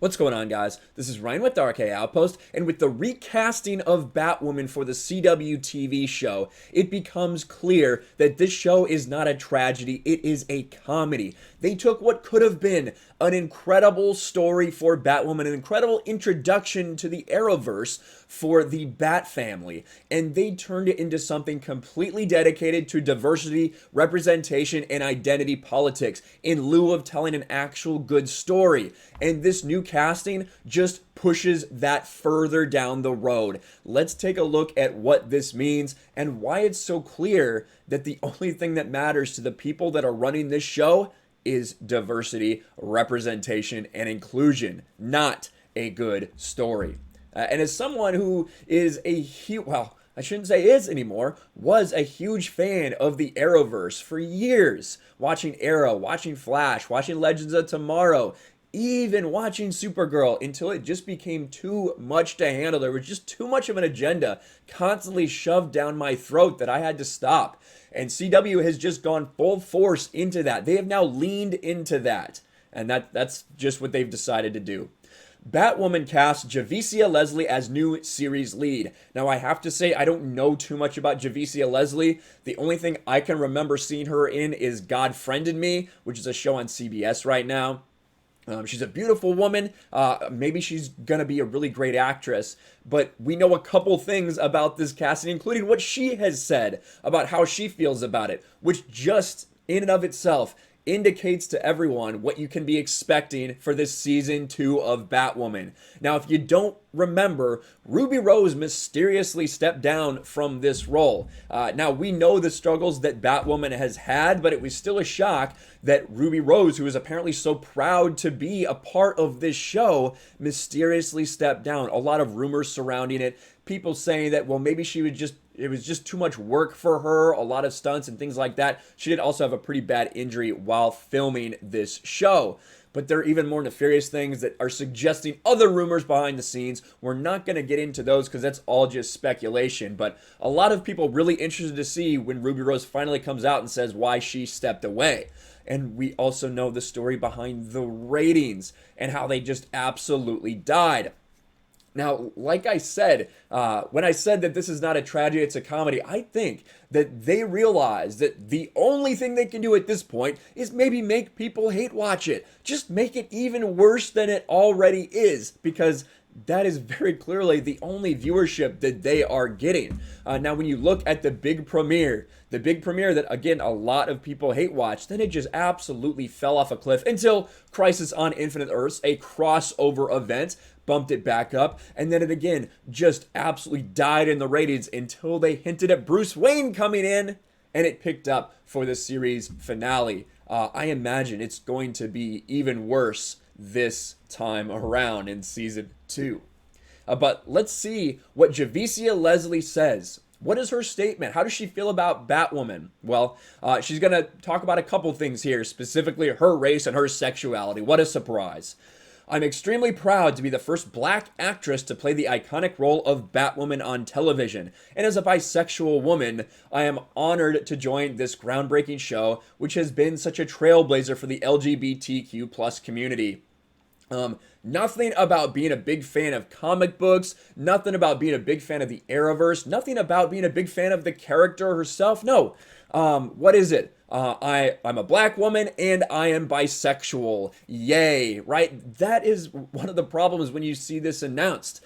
What's going on, guys? This is Ryan with RK Outpost, and with the recasting of Batwoman for the CW TV show, it becomes clear that this show is not a tragedy, it is a comedy. They took what could have been an incredible story for Batwoman, an incredible introduction to the Arrowverse for the Bat family, and they turned it into something completely dedicated to diversity, representation, and identity politics in lieu of telling an actual good story. And this new casting just pushes that further down the road. Let's take a look at what this means and why it's so clear that the only thing that matters to the people that are running this show is diversity, representation, and inclusion, not a good story. And as someone who is a huge, well, I shouldn't say is anymore, was a huge fan of the Arrowverse for years, watching Arrow, watching Flash, watching Legends of Tomorrow, even watching Supergirl, until it just became too much to handle. There was just too much of an agenda constantly shoved down my throat that I had to stop. And CW has just gone full force into that. They have now leaned into that. And that's just what they've decided to do. Batwoman casts Javicia Leslie as new series lead. Now, I have to say, I don't know too much about Javicia Leslie. The only thing I can remember seeing her in is God Friended Me, which is a show on CBS right now. She's a beautiful woman. Maybe she's going to be a really great actress. But we know a couple things about this casting, including what she has said about how she feels about it, which just in and of itself indicates to everyone what you can be expecting for this season 2 of Batwoman. Now, if you don't remember, Ruby Rose mysteriously stepped down from this role. Now, we know the struggles that Batwoman has had, but it was still a shock that Ruby Rose, who is apparently so proud to be a part of this show, mysteriously stepped down. A lot of rumors surrounding it. People saying that, well, maybe it was just too much work for her, a lot of stunts and things like that. She did also have a pretty bad injury while filming this show. But there are even more nefarious things that are suggesting other rumors behind the scenes. We're not going to get into those because that's all just speculation. But a lot of people really interested to see when Ruby Rose finally comes out and says why she stepped away. And we also know the story behind the ratings and how they just absolutely died. Now, like I said, when I said that this is not a tragedy, it's a comedy, I think that they realize that the only thing they can do at this point is maybe make people hate watch it. Just make it even worse than it already is, because that is very clearly the only viewership that they are getting. Now, when you look at the big premiere that, again, a lot of people hate watch, then it just absolutely fell off a cliff until Crisis on Infinite Earths, a crossover event, bumped it back up, and then it again just absolutely died in the ratings until they hinted at Bruce Wayne coming in, and it picked up for the series finale. I imagine it's going to be even worse this time around in season 2. But let's see what Javicia Leslie says. What is her statement? How does she feel about Batwoman? Well, she's going to talk about a couple things here, specifically her race and her sexuality. What a surprise. I'm extremely proud to be the first black actress to play the iconic role of Batwoman on television. And as a bisexual woman, I am honored to join this groundbreaking show, which has been such a trailblazer for the LGBTQ plus community. Nothing about being a big fan of comic books, nothing about being a big fan of the Arrowverse, nothing about being a big fan of the character herself. No. What is it? I'm a black woman and I am bisexual. Yay, right? That is one of the problems when you see this announced.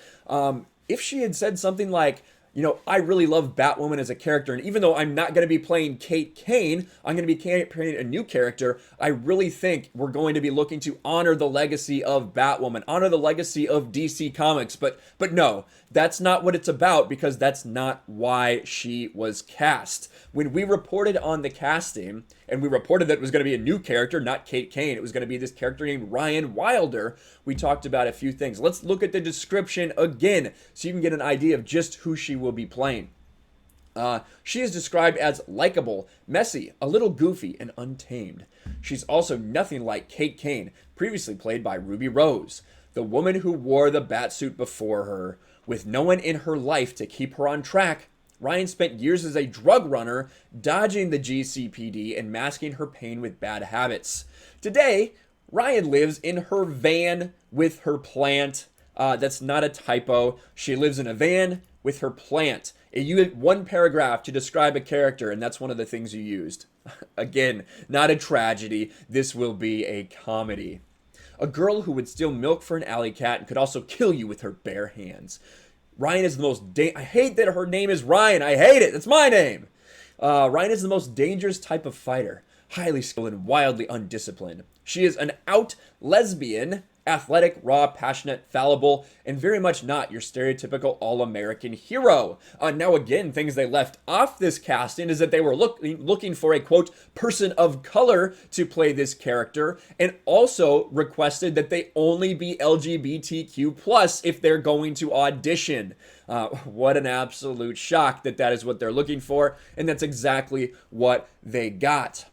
If she had said something like, you know, I really love Batwoman as a character, and even though I'm not going to be playing Kate Kane, I'm going to be playing a new character, I really think we're going to be looking to honor the legacy of Batwoman, honor the legacy of DC Comics, but no, that's not what it's about, because that's not why she was cast. When we reported on the casting, and we reported that it was going to be a new character, not Kate Kane, it was going to be this character named Ryan Wilder, we talked about a few things. Let's look at the description again so you can get an idea of just who she will be playing. She is described as likable, messy, a little goofy, and untamed. She's also nothing like Kate Kane, previously played by Ruby Rose, the woman who wore the batsuit before her. With no one in her life to keep her on track, Ryan spent years as a drug runner, dodging the GCPD and masking her pain with bad habits. Today, Ryan lives in her van with her plant. That's not a typo. She lives in a van with her plant. You had one paragraph to describe a character, and that's one of the things you used. Again, not a tragedy. This will be a comedy. A girl who would steal milk for an alley cat and could also kill you with her bare hands. Ryan is the most I hate that her name is Ryan. I hate it. That's my name. Ryan is the most dangerous type of fighter. Highly skilled and wildly undisciplined. She is an out lesbian, athletic, raw, passionate, fallible, and very much not your stereotypical all-American hero. Now again, things they left off this casting is that they were looking for a, quote, person of color to play this character, and also requested that they only be LGBTQ+ if they're going to audition. What an absolute shock that that is what they're looking for, and that's exactly what they got.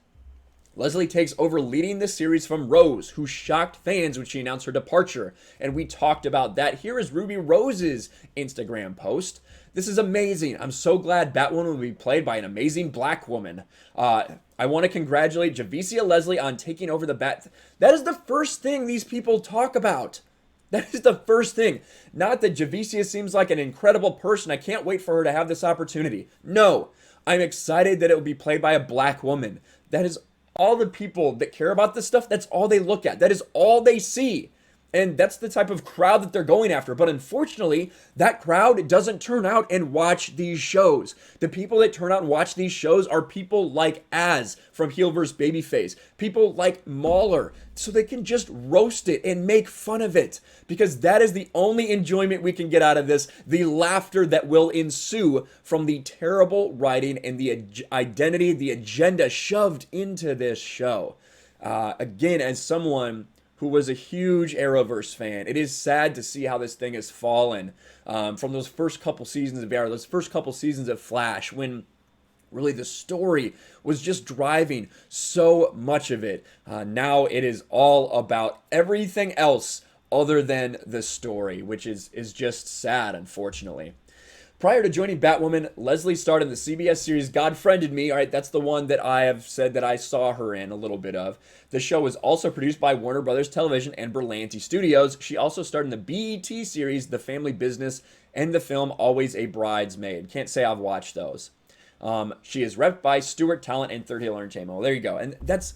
Leslie takes over leading the series from Rose, who shocked fans when she announced her departure, and we talked about that. Here is Ruby Rose's Instagram post. This is amazing. I'm so glad Batwoman will be played by an amazing black woman. I want to congratulate Javicia Leslie on taking over the Bat. That is the first thing these people talk about. That is the first thing. Not that Javicia seems like an incredible person. I can't wait for her to have this opportunity. No, I'm excited that it will be played by a black woman. That is all the people that care about this stuff, that's all they look at. That is all they see. And that's the type of crowd that they're going after. But unfortunately, that crowd doesn't turn out and watch these shows. The people that turn out and watch these shows are people like Az from Heel vs. Babyface. People like Mauler. So they can just roast it and make fun of it. Because that is the only enjoyment we can get out of this. The laughter that will ensue from the terrible writing and the identity, the agenda shoved into this show. Again, as someone who was a huge Arrowverse fan, it is sad to see how this thing has fallen from those first couple seasons of Arrow, those first couple seasons of Flash, when really the story was just driving so much of it. Now it is all about everything else other than the story, which is just sad, unfortunately. Prior to joining Batwoman, Leslie starred in the CBS series God Friended Me. All right, that's the one that I have said that I saw her in a little bit of. The show was also produced by Warner Brothers Television and Berlanti Studios. She also starred in the BET series The Family Business and the film Always a Bridesmaid. Can't say I've watched those. She is repped by Stewart Talent and Third Hill Entertainment. Well, there you go. And that's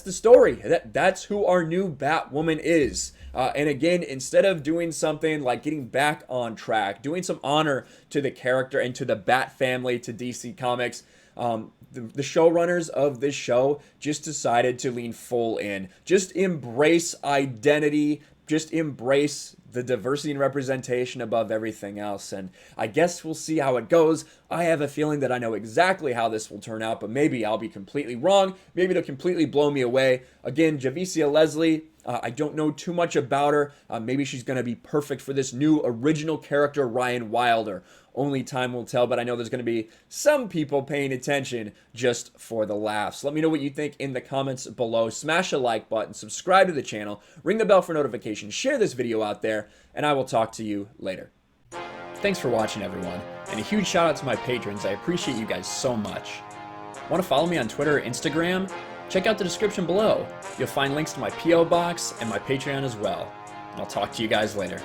the story. That's who our new Batwoman is. And again, instead of doing something like getting back on track, doing some honor to the character and to the Bat family, to DC Comics, the showrunners of this show just decided to lean full in. Just embrace identity. Just embrace the diversity and representation above everything else. And I guess we'll see how it goes. I have a feeling that I know exactly how this will turn out, but maybe I'll be completely wrong. Maybe it'll completely blow me away. Again, Javicia Leslie, I don't know too much about her. Maybe she's going to be perfect for this new original character, Ryan Wilder. Only time will tell, but I know there's going to be some people paying attention just for the laughs. Let me know what you think in the comments below. Smash a like button, subscribe to the channel, ring the bell for notifications, share this video out there, and I will talk to you later. Thanks for watching, everyone, and a huge shout out to my patrons. I appreciate you guys so much. Want to follow me on Twitter or Instagram? Check out the description below. You'll find links to my P.O. box and my Patreon as well. And I'll talk to you guys later.